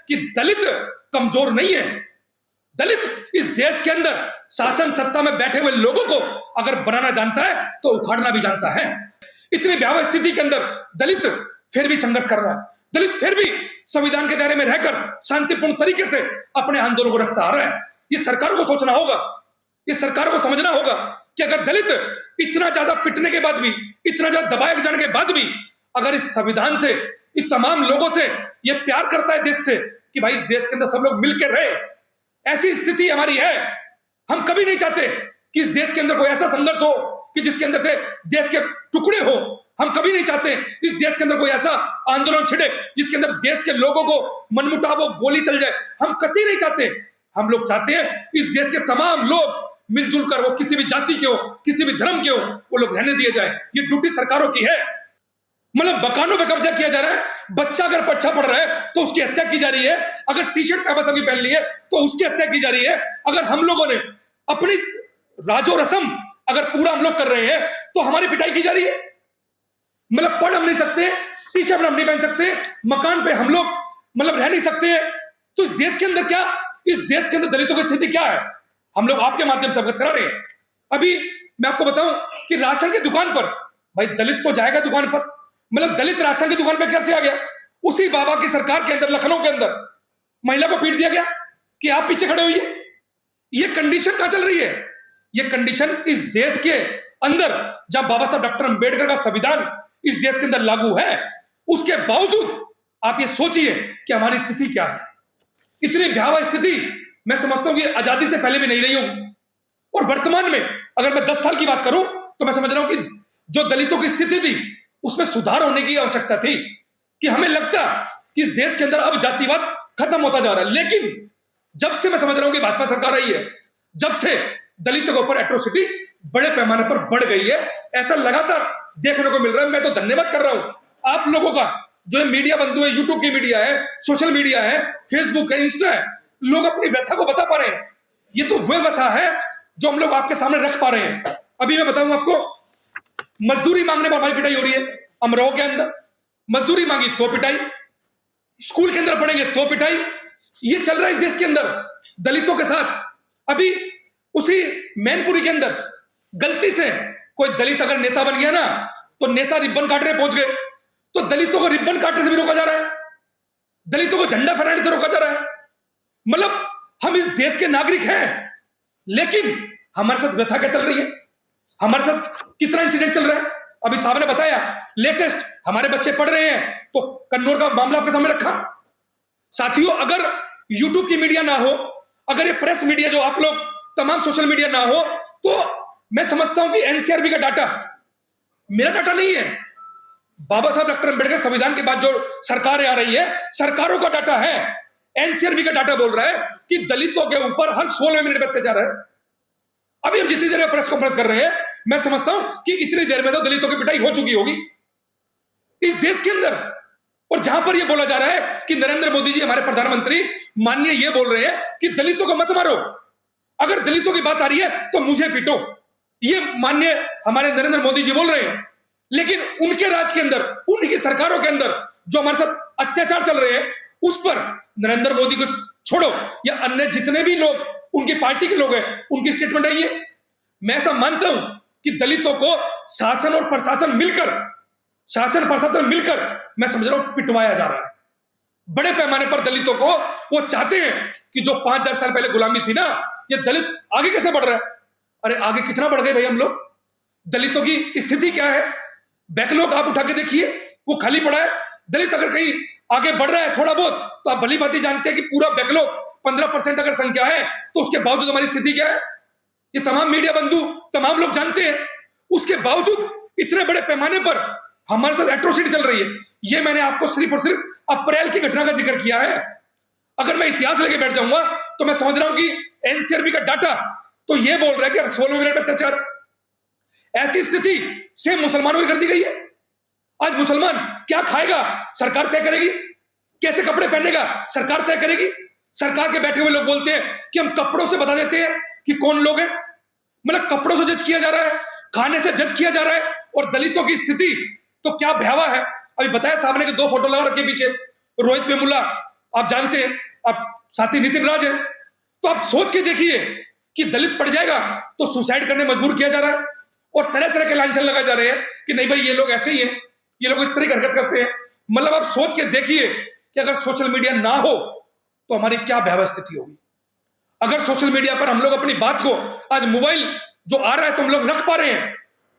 कि दलित कमजोर नहीं है। दलित इस देश के अंदर शासन सत्ता में बैठे हुए लोगों को अगर बनाना जानता है तो उखाड़ना भी जानता है। इतनी भयावह स्थिति के अंदर दलित फिर भी संघर्ष कर रहा है। दलित फिर भी संविधान के दायरे में रहकर शांतिपूर्ण तरीके से अपने आंदोलन को रखता आ रहा है। ये सरकारों को सोचना होगा, ये सरकारों को समझना होगा कि अगर दलित इतना ज्यादा पिटने के बाद भी, इतना ज्यादा दबाए जाने के बाद भी अगर इस संविधान से, इन तमाम लोगों से ये प्यार करता है देश से कि भाई इस देश के अंदर सब लोग मिलकर रहे, ऐसी स्थिति हमारी है। हम कभी नहीं चाहते कि इस देश के अंदर कोई ऐसा संघर्ष हो कि जिसके अंदर से देश के टुकड़े हो। हम कभी नहीं चाहते इस देश के अंदर कोई ऐसा आंदोलन छिड़े जिसके अंदर देश के लोगों को मनमुटाव हो, गोली चल जाए। हम कतई नहीं चाहते। हम लोग चाहते हैं इस देश के तमाम लोग मिलजुल कर, वो किसी भी जाति के हो, किसी भी धर्म के हो, वो लोग रहने दिए जाए। ये ड्यूटी सरकारों की है। मतलब मकानों पे कब्जा किया जा रहा है। बच्चा अगर अच्छा पढ़ रहा है तो उसकी हत्या की जा रही है। अगर टी शर्ट पैबा पहन ली है तो उसकी हत्या की जा रही है। अगर हम लोगों ने अपनी राजो रस्म अगर पूरा हम लोग कर रहे हैं तो हमारी पिटाई की जा रही है। मतलब पढ़ हम नहीं सकते, टी शर्ट हम नहीं पहन सकते, मकान पे हम लोग मतलब रह नहीं सकते। तो इस देश के अंदर क्या, इस देश के अंदर दलितों की स्थिति क्या है, हम लोग आपके माध्यम से अवगत करा रहे हैं। अभी मैं आपको बताऊं कि राशन की दुकान पर भाई दलित तो जाएगा दुकान पर, मतलब दलित राशन की दुकान पर कैसे आ गया? उसी बाबा की सरकार के अंदर, लखनऊ के अंदर महिला को पीट दिया गया कि आप पीछे खड़े होइए। ये कंडीशन कहां चल रही है? ये कंडीशन इस देश के अंदर जब बाबा साहब डॉक्टर अंबेडकर का संविधान इस देश के अंदर लागू है, उसके बावजूद आप ये सोचिए कि हमारी स्थिति क्या है। इतनी भयावह स्थिति मैं समझता हूं कि आजादी से पहले भी नहीं रही होगी। और वर्तमान में अगर मैं 10 साल की बात करूं तो मैं समझ रहा हूं कि जो दलितों की स्थिति थी उसमें सुधार होने की आवश्यकता थी, कि हमें लगता कि इस देश के अंदर अब जातिवाद खत्म होता जा रहा है। लेकिन जब से मैं समझ रहा हूं कि भाजपा सरकार आई है, जब से दलितों के ऊपर एट्रोसिटी बड़े पैमाने पर बढ़ गई है, ऐसा लगातार देखने को मिल रहा है। मैं तो धन्यवाद कर रहा हूं आप लोगों का, जो मीडिया बंधु है, यूट्यूब की मीडिया है, सोशल मीडिया है, फेसबुक है, इंस्टा है, लोग अपनी व्यथा को बता पा रहे हैं। ये तो वह व्यथा है जो हम लोग आपके सामने रख पा रहे हैं। अभी मैं बताऊं आपको, मजदूरी मांगने पर हमारी पिटाई हो रही है। अमरोह के अंदर मजदूरी मांगी तो पिटाई, स्कूल के अंदर पढ़ेंगे तो पिटाई। ये चल रहा है इस देश के अंदर दलितों के साथ। अभी उसी मैनपुरी के अंदर गलती से कोई दलित अगर नेता बन गया ना, तो नेता रिबन काटने पहुंच गए तो दलितों को रिबन काटने से भी रोका जा रहा है, दलितों को झंडा फहराने से रोका जा रहा है। मतलब हम इस देश के नागरिक हैं, लेकिन हमारे साथ व्यथा क्या चल रही है, हमारे साथ कितना इंसिडेंट चल रहा है। अभी साहब ने बताया लेटेस्ट, हमारे बच्चे पढ़ रहे हैं तो कन्नौर का मामला आपके सामने रखा। साथियों, अगर यूट्यूब की मीडिया ना हो, अगर ये प्रेस मीडिया जो आप लोग तमाम सोशल मीडिया ना हो, तो मैं समझता हूं कि एनसीआरबी का डाटा, मेरा डाटा नहीं है, बाबा साहब डॉक्टर अंबेडकर संविधान के बाद जो सरकारें आ रही है, सरकारों का डाटा है। एनसीआरबी का डाटा बोल रहा है कि दलितों के ऊपर हर 16 मिनट में अत्याचार है। अभी हम जितनी देर में प्रेस कॉन्फ्रेंस कर रहे हैं, मैं समझता हूं कि इतनी देर में तो दलितों की पिटाई हो चुकी होगी इस देश के अंदर। और जहां पर यह बोला जा रहा है कि नरेंद्र मोदी जी हमारे प्रधानमंत्री माननीय ये बोल रहे हैं कि दलितों को मत मारो, अगर दलितों की बात आ रही है तो मुझे पीटो, ये माननीय हमारे नरेंद्र मोदी जी बोल रहे हैं। लेकिन उनके राज के अंदर, उनकी सरकारों के अंदर जो हमारे साथ अत्याचार चल रहे हैं, उस पर नरेंद्र मोदी को छोड़ो या अन्य जितने भी लोग उनकी पार्टी के लोग हैं, उनकी स्टेटमेंट है ये। मैं ऐसा मानता हूं कि दलितों को शासन और प्रशासन मिलकर, शासन प्रशासन मिलकर मैं समझ रहा हूं पिटवाया जा रहा है बड़े पैमाने पर दलितों को। वो चाहते हैं कि जो 5000 साल पहले गुलामी थी ना, ये दलित आगे कैसे बढ़ रहा है। अरे आगे कितना बढ़ गए भाई हम लोग। दलितों की स्थिति क्या है, बैकलॉग आप उठा के देखिए, वो खाली पड़ा है। दलित अगर कहीं आगे बढ़ रहा है थोड़ा बहुत, तो आप भली बात जानते हैं कि पूरा बैकलॉग 15% अगर संख्या है, तो उसके बावजूद हमारी स्थिति क्या है, ये तमाम मीडिया बंधु, तमाम लोग जानते हैं। उसके बावजूद इतने बड़े पैमाने पर हमारे साथ एट्रोसिटी चल रही है। ये मैंने आपको सिर्फ और सिर्फ अप्रैल की घटना का जिक्र किया है। अगर मैं इतिहास लेके बैठ जाऊंगा तो मैं समझ रहा हूं कि एनसीआरबी का डाटा तो ये बोल रहा है कि 16 मिनट अत्याचार। ऐसी स्थिति से मुसलमानों की कर दी गई है। आज मुसलमान क्या खाएगा सरकार तय करेगी, कैसे कपड़े पहनेगा सरकार तय करेगी। सरकार के बैठे हुए लोग बोलते हैं कि हम कपड़ों से बता देते हैं कि कौन लोग हैं। मतलब कपड़ों से जज किया जा रहा है, खाने से जज किया जा रहा है। और दलितों की स्थिति तो क्या भयावह है। अभी बताया साहब ने कि 2 फोटो लगा रखे पीछे, रोहित वेमुला आप जानते हैं, आप साथी नितिन राज है, तो आप सोच के देखिए कि दलित पड़ जाएगा तो सुसाइड करने मजबूर किया जा रहा है और तरह तरह के लांछन लगाए जा रहे हैं कि नहीं भाई ये लोग ऐसे ही हैं, ये लोग इस तरह की हरकत करते हैं। मतलब आप सोच के देखिए कि अगर सोशल मीडिया ना हो तो हमारी क्या भयावह स्थिति होगी। अगर सोशल मीडिया पर हम लोग अपनी बात को, आज मोबाइल जो आ रहा है तो हम लोग रख पा रहे हैं,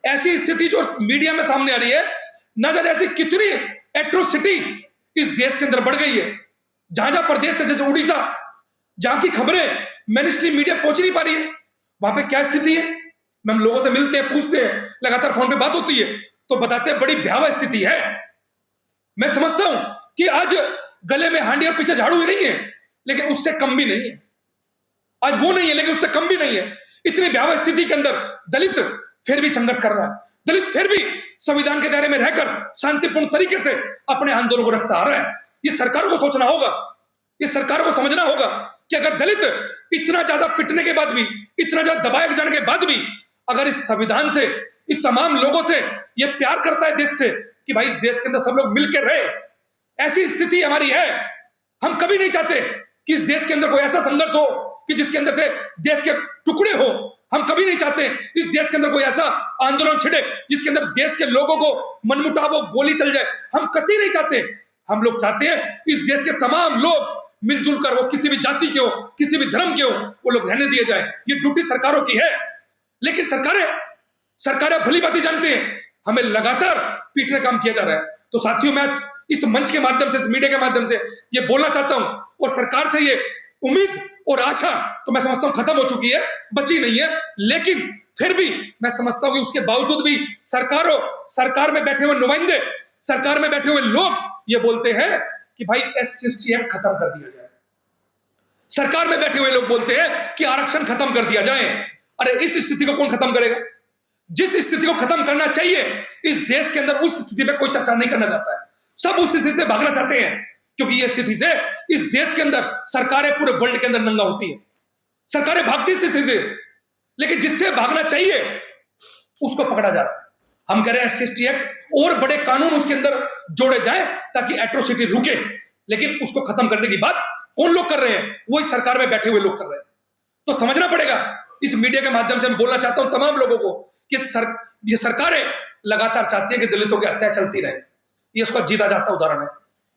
ऐसी स्थिति जो मीडिया में सामने आ रही है, न जाने ऐसी कितनी एट्रोसिटी इस देश के अंदर बढ़ गई है। जहां जहां प्रदेश से, जैसे उड़ीसा, जहां की खबरें मेन स्ट्रीम मीडिया पहुंच नहीं पा रही है, वहां पे क्या स्थिति है। हम लोगों से मिलते हैं, पूछते हैं, लगातार फोन पे बात होती है तो बताते हैं बड़ी भयावह स्थिति है। मैं समझता हूं कि आज गले में हांडी और पीछे झाड़ू ही नहीं है, लेकिन उससे कम भी नहीं है। आज वो नहीं है लेकिन उससे कम भी नहीं है। इतनी भयावह स्थिति के अंदर दलित फिर भी संघर्ष कर रहा है, दलित फिर भी संविधान के दायरे में रहकर शांतिपूर्ण तरीके से अपने आंदोलन को रखता आ रहा है। ये सरकार को सोचना होगा, ये सरकार को समझना होगा कि अगर दलित इतना ज्यादा पिटने के बाद भी, इतना ज्यादा दबाए जाने के बाद भी, अगर इस संविधान से, इन तमाम लोगों से ये प्यार करता है देश से कि भाई इस देश के अंदर सब लोग मिलकर रहे, ऐसी स्थिति हमारी है। हम कभी नहीं चाहते कि इस देश के अंदर कोई ऐसा संघर्ष हो कि जिसके अंदर से देश के टुकड़े हो। हम कभी नहीं चाहते इस देश के अंदर कोई ऐसा आंदोलन छिड़े जिसके अंदर देश के लोगों को मनमुटाव हो, गोली चल जाए। हम कतई नहीं चाहते। हम लोग चाहते हैं इस देश के तमाम लोग मिलजुल कर, वो किसी भी जाति के हो, किसी भी धर्म के हो, वो लोग रहने दिए जाए। ये ड्यूटी सरकारों की है। लेकिन सरकारें भली बात जानते हैं हमें लगातार पीटने का काम किया जा रहा है। तो साथियों, मैं इस मंच के माध्यम से, इस मीडिया के माध्यम से ये बोलना चाहता हूं, और सरकार से ये उम्मीद और आशा तो मैं समझता हूं खत्म हो चुकी है, बची नहीं है। लेकिन फिर भी मैं समझता हूं कि उसके बावजूद भी सरकार में बैठे हुए नुमाइंदे, सरकार में बैठे हुए लोग ये बोलते हैं कि भाई SC/ST एक्ट खत्म कर दिया जाए। सरकार में बैठे हुए लोग बोलते हैं कि आरक्षण खत्म कर दिया जाए। अरे इस स्थिति को कौन खत्म करेगा? जिस स्थिति को खत्म करना चाहिए इस देश के अंदर, उस स्थिति में कोई चर्चा नहीं करना चाहता है। सब उस स्थिति से भागना चाहते हैं, क्योंकि ये स्थिति से इस देश के अंदर सरकारें पूरे वर्ल्ड के अंदर नंगा होती है। सरकारें भागती इस स्थिति से, लेकिन जिससे भागना चाहिए उसको पकड़ा जा रहा है। हम कह रहे हैं SC/ST एक्ट और बड़े कानून उसके अंदर जोड़े जाए ताकि एट्रोसिटी रुके। लेकिन उसको खत्म करने की बात कौन लोग कर रहे हैं? वही सरकार में बैठे हुए लोग कर रहे हैं। तो समझना पड़ेगा। इस मीडिया के माध्यम से मैं बोलना चाहता हूं तमाम लोगों को कि ये सरकारें लगातार चाहती है कि दलितों की हत्या चलती रहे। ये उसका जीता जागता उदाहरण है,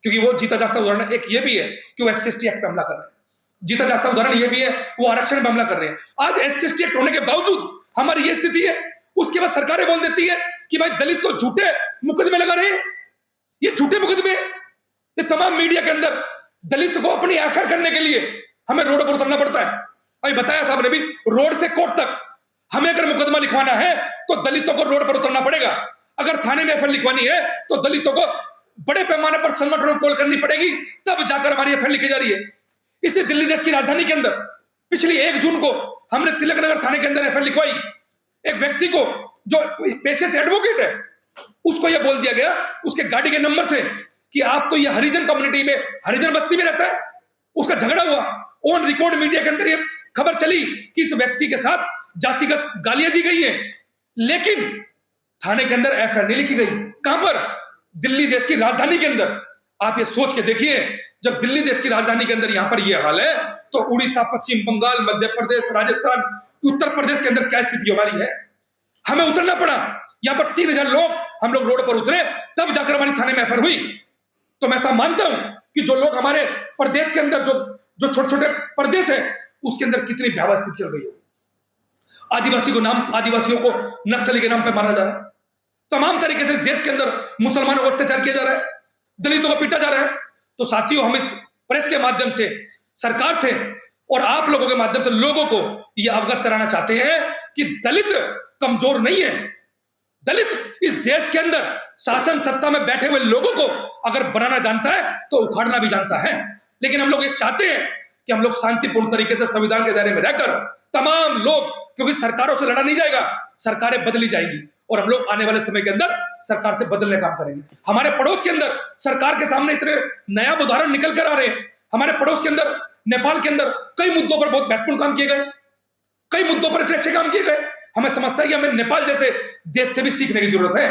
क्योंकि वो जीता जागता उदाहरण एक ये भी है कि वो SC/ST एक्ट पे हमला कर रहे हैं। जीता जागता उदाहरण ये भी है वो आरक्षण पे हमला कर रहे हैं। आज SC/ST एक्ट होने के बावजूद हमारी ये स्थिति है। उसके बाद सरकारें बोल देती है कि भाई दलित तो झूठे मुकदमे लगा रहे हैं। ये झूठे मुकदमे, ये तमाम मीडिया के अंदर दलित को अपनी FIR करने के लिए हमें रोड पर उतरना पड़ता है। अभी बताया साहब ने भी, रोड से कोर्ट तक हमें अगर मुकदमा लिखवाना है तो दलितों को रोड पर उतरना पड़ेगा। अगर थाने में FIR लिखवानी है तो दलितों को बड़े पैमाने पर संगठन कॉल करनी पड़ेगी, तब जाकर हमारी FIR लिखी जा रही है। इसी दिल्ली देश की राजधानी के अंदर पिछली 1 जून को हमने तिलक नगर थाने के अंदर FIR लिखवाई। एक व्यक्ति को जो पेशे से एडवोकेट है, उसको यह बोल दिया गया उसके गाड़ी के नंबर से कि आप तो ये हरिजन कम्युनिटी में, हरिजन बस्ती में रहता है। उसका झगड़ा हुआ, ऑन रिकॉर्ड मीडिया के अंदर ये खबर चली कि इस व्यक्ति के साथ जातिगत गालियां दी गई हैं, लेकिन थाने के अंदर FIR नहीं लिखी गई। कहां पर? दिल्ली देश की राजधानी के अंदर। आप ये सोच के देखिए, जब दिल्ली देश की राजधानी के अंदर यहां पर ये हाल है, तो उड़ीसा, पश्चिम बंगाल, मध्य प्रदेश, राजस्थान, उत्तर प्रदेश के अंदर क्या स्थिति हमारी है। हमें उतरना पड़ा। यहां पर 3000 लोग, हम लोग रोड पर उतरे, तब जाकर हमारी थाने में FIR हुई। तो मैं ऐसा मानता हूं कि जो लोग हमारे प्रदेश के अंदर, जो छोटे छोटे प्रदेश है, उसके अंदर कितनी भयावह स्थिति चल रही है। आदिवासियों को नक्सली के नाम पे मारा जा रहा है। तमाम तरीके से इस देश के अंदर मुसलमानों को अत्याचार किया जा रहा है, दलितों को पीटा जा रहा है। तो साथियों, हम इस प्रेस के माध्यम से, सरकार से और आप लोगों के माध्यम से लोगों को यह अवगत कराना चाहते हैं कि दलित कमजोर नहीं है। दलित इस देश के अंदर शासन सत्ता में बैठे हुए लोगों को अगर बनाना जानता है तो उखाड़ना भी जानता है। लेकिन हम लोग ये चाहते हैं कि हम लोग शांतिपूर्ण तरीके से संविधान के दायरे में रहकर तमाम लोग, क्योंकि सरकारों से लड़ा नहीं जाएगा, सरकारें बदली जाएगी और हम लोग आने वाले समय के अंदर सरकार से बदलने का काम करेंगे। हमारे पड़ोस के अंदर सरकार के सामने इतने नया उदाहरण निकल कर आ रहे हैं। हमारे पड़ोस के अंदर, नेपाल के अंदर कई मुद्दों पर बहुत महत्वपूर्ण काम किए गए, कई मुद्दों पर इतने अच्छे काम किए गए। हमें समझता है कि हमें नेपाल जैसे देश से भी सीखने की जरूरत है।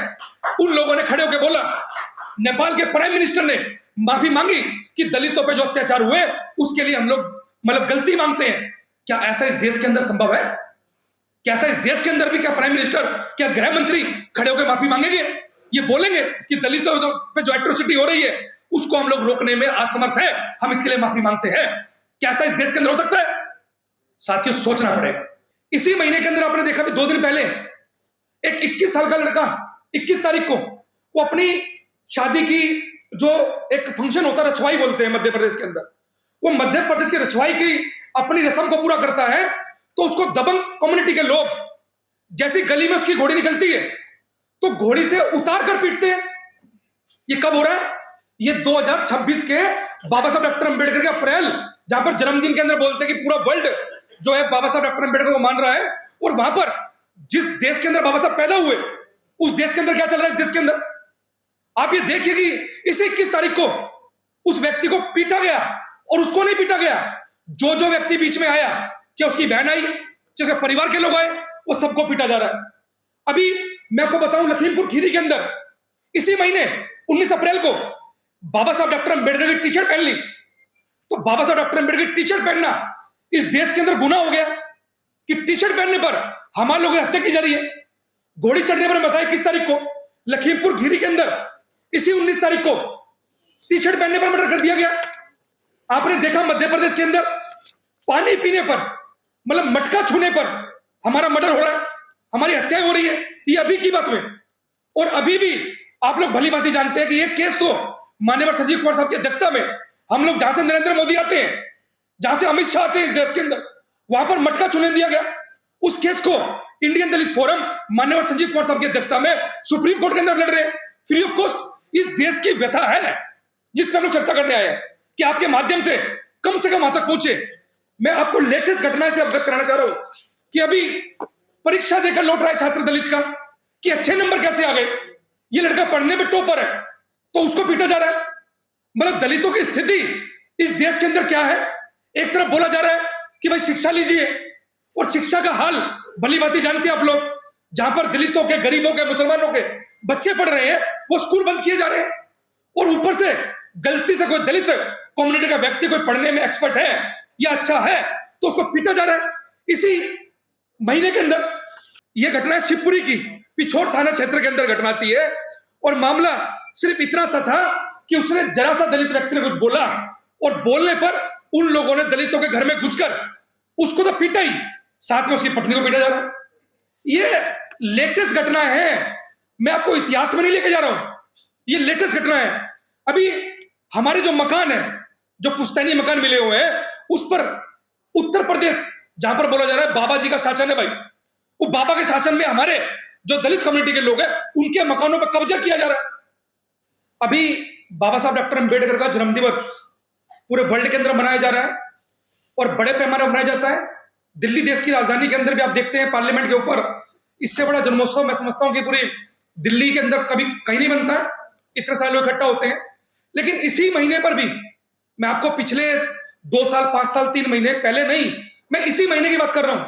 उन लोगों ने खड़े होकर बोला, नेपाल के प्राइम मिनिस्टर ने माफी मांगी कि दलितों पे जो अत्याचार हुए उसके लिए हम लोग मतलब गलती मांगते हैं। क्या ऐसा इस देश के अंदर संभव है? क्या ऐसा इस देश के अंदर भी क्या प्राइम मिनिस्टर, क्या गृह मंत्री खड़े होकर माफी मांगेंगे? ये बोलेंगे कि दलितों पे जो एट्रोसिटी हो रही है उसको हम लोग रोकने में असमर्थ है, हम इसके लिए माफी मांगते हैं? क्या ऐसा इस देश के अंदर हो सकता है? साथियों, सोचना पड़ेगा। इसी महीने के अंदर आपने देखा भी 2 दिन पहले एक 21 साल का लड़का 21 तारीख को वो अपनी शादी की जो एक फंक्शन होता है, रछवाई बोलते हैं मध्य प्रदेश के अंदर, वो मध्य प्रदेश की रछवाई की अपनी रस्म को पूरा करता है तो उसको दबंग कम्युनिटी के लोग जैसी गली में उसकी घोड़ी निकलती है तो घोड़ी से उतार कर पीटते हैं। ये कब हो रहा है? ये 2026 के बाबा साहब डॉक्टर अंबेडकर के अप्रैल, जहां पर जन्मदिन के अंदर बोलते हैं कि पूरा वर्ल्ड जो है बाबा साहब डॉक्टर अंबेडकर को मान रहा है, और वहां पर जिस देश के अंदर बाबा साहब पैदा हुए उस देश के अंदर क्या चल रहा है? इस देश के अंदर आप ये देखिए कि इस 21 तारीख को उस व्यक्ति को पीटा गया, और उसको नहीं पीटा गया, जो जो व्यक्ति बीच में आया, चाहे उसकी बहन आई, चाहे उसके परिवार के लोग आए, वो सबको पीटा जा रहा है। अभी मैं आपको बताऊं, लखीमपुर खीरी के अंदर इसी महीने 19 अप्रैल को बाबा साहब डॉक्टर अंबेडकर की टी शर्ट पहन ली, तो बाबा साहब डॉक्टर अंबेडकर की टी शर्ट पहनना इस देश के अंदर गुनाह हो गया कि टी शर्ट पहनने पर हमारे लोगों की हत्या की जा रही है। घोड़ी चढ़ने पर बताया 21 तारीख को लखीमपुर खीरी के अंदर इसी 19 तारीख को टी शर्ट पहनने पर मर्डर कर दिया गया। आपने देखा मध्य प्रदेश के अंदर पानी पीने पर, मतलब मटका छूने पर हमारा मर्डर हो रहा है, हमारी हत्या हो रही है। ये अभी की बात में, और अभी भी आप लोग भली भांति जानते हैं कि ये केस तो माननीय संजीव कुमार साहब की अध्यक्षता में हम लोग, जहां से नरेंद्र मोदी आते हैं, जहां से अमित शाह आते हैं इस देश के अंदर, वहां पर मटका छूने दिया गया। उस केस को इंडियन दलित फोरम माननीय संजीव कुमार साहब की अध्यक्षता में सुप्रीम कोर्ट के अंदर लड़ रहे हैं फ्री ऑफ कॉस्ट। इस देश की व्यथा है जिस पर हम लोग चर्चा करने आए हैं कि आपके माध्यम से कम वहां तक पहुंचे। मैं आपको लेटेस्ट घटना से अवगत कराना चाह रहा हूं कि अभी परीक्षा देकर लौट रहा है छात्र दलित का कि अच्छे नंबर कैसे आ गए। ये लड़का पढ़ने में टॉपर है तो उसको पीटा जा रहा है। मतलब दलितों की स्थिति इस देश के अंदर क्या है? एक तरफ बोला जा रहा है कि भाई शिक्षा लीजिए, और शिक्षा का हाल भली भांति जानते हैं आप लोग, जहां पर दलितों के, गरीबों के, मुसलमानों के बच्चे पढ़ रहे हैं वो स्कूल बंद किए जा रहे हैं, और ऊपर से गलती से कोई दलित कम्युनिटी का व्यक्ति कोई पढ़ने में एक्सपर्ट है या अच्छा है तो उसको पीटा जा रहा है। इसी महीने के अंदर यह घटना शिवपुरी की पिछोर थाना क्षेत्र के अंदर घटनाती है, और मामला सिर्फ इतना सा था कि उसने जरा सा दलित व्यक्ति ने कुछ बोला, और बोलने पर उन लोगों ने दलितों के घर में घुसकर उसको तो पीटा ही, साथ में उसकी पत्नी को पीटा जा रहा है। ये लेटेस्ट घटना है, मैं आपको इतिहास में नहीं लेके जा रहा हूं, ये लेटेस्ट घटना है। अभी हमारे जो मकान है, जो पुश्तैनी मकान मिले हुए हैं, उस पर उत्तर प्रदेश, जहां पर बोला जा रहा है बाबा जी का शासन है भाई, वो बाबा के शासन में हमारे जो दलित कम्युनिटी के लोग हैं उनके मकानों पर कब्जा किया जा रहा है। अभी बाबा साहब डॉक्टर अंबेडकर का जन्मदिवस पूरे वर्ल्ड के अंदर मनाया जा रहा है, और बड़े पैमाने पर मनाया जाता है। दिल्ली देश की राजधानी के अंदर भी आप देखते हैं पार्लियामेंट के ऊपर इससे बड़ा जन्मोत्सव मैं समझता हूं कि पूरी दिल्ली के अंदर कभी कहीं नहीं बनता है, इतने सारे लोग इकट्ठा होते हैं। लेकिन इसी महीने पर भी, मैं आपको पिछले 2 साल, 5 साल, 3 महीने पहले नहीं, मैं इसी महीने की बात कर रहा हूं,